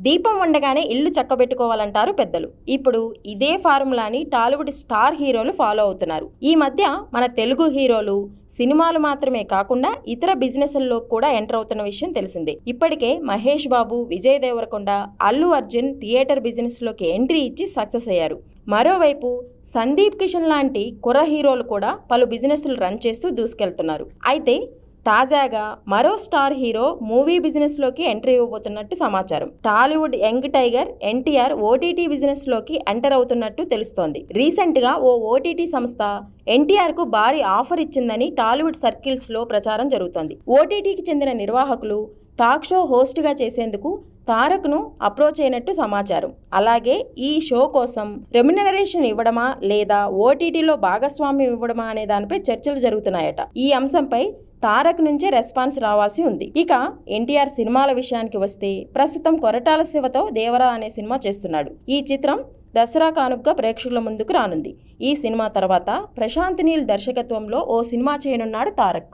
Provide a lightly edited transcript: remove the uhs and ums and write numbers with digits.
దీపం ఉండగానే ఇల్లు చక్కబెట్టుకోవాలంటారు పెద్దలు. ఇప్పుడు ఇదే ఫార్ములాని టాలీవుడ్ స్టార్ హీరోలు ఫాలో అవుతున్నారు. ఈ మధ్య మన తెలుగు హీరోలు సినిమాలు మాత్రమే కాకుండా ఇతర బిజినెస్ల్లో కూడా ఎంటర్ అవుతున్న విషయం తెలిసిందే. ఇప్పటికే మహేష్ బాబు, విజయ్ దేవరకొండ, అల్లు అర్జున్ థియేటర్ బిజినెస్లోకి ఎంట్రీ ఇచ్చి సక్సెస్ అయ్యారు. మరోవైపు సందీప్ కిషన్ లాంటి కుర్ర హీరోలు కూడా పలు బిజినెస్లు రన్ చేస్తూ దూసుకెళ్తున్నారు. అయితే తాజాగా మరో స్టార్ హీరో మూవీ బిజినెస్లోకి ఎంట్రీ ఇవ్వబోతున్నట్టు సమాచారం. Tollywood young tiger NTR OTT బిజినెస్లోకి ఎంటర్ అవుతున్నట్టు తెలుస్తోంది. రీసెంట్గా ఓ ఓటీటీ సంస్థ ఎన్టీఆర్కు భారీ ఆఫర్ ఇచ్చిందని టాలీవుడ్ సర్కిల్స్లో ప్రచారం జరుగుతోంది. ఓటీటీకి చెందిన నిర్వాహకులు టాక్ షో హోస్ట్గా చేసేందుకు తారక్ను అప్రోచ్ అయినట్టు సమాచారం. అలాగే ఈ షో కోసం రెమ్యునరేషన్ ఇవ్వడమా లేదా ఓటీటీలో భాగస్వామ్యం ఇవ్వడమా అనే దానిపై చర్చలు జరుగుతున్నాయట. ఈ అంశంపై తారక్ నుంచే రెస్పాన్స్ రావాల్సి ఉంది. ఇక ఎన్టీఆర్ సినిమాల విషయానికి వస్తే ప్రస్తుతం కొరటాల శివతో దేవరా అనే సినిమా చేస్తున్నాడు. ఈ చిత్రం దసరా కానుకగా ప్రేక్షకుల ముందుకు రానుంది. ఈ సినిమా తర్వాత ప్రశాంత్ నీల్ దర్శకత్వంలో ఓ సినిమా చేయనున్నాడు తారక్.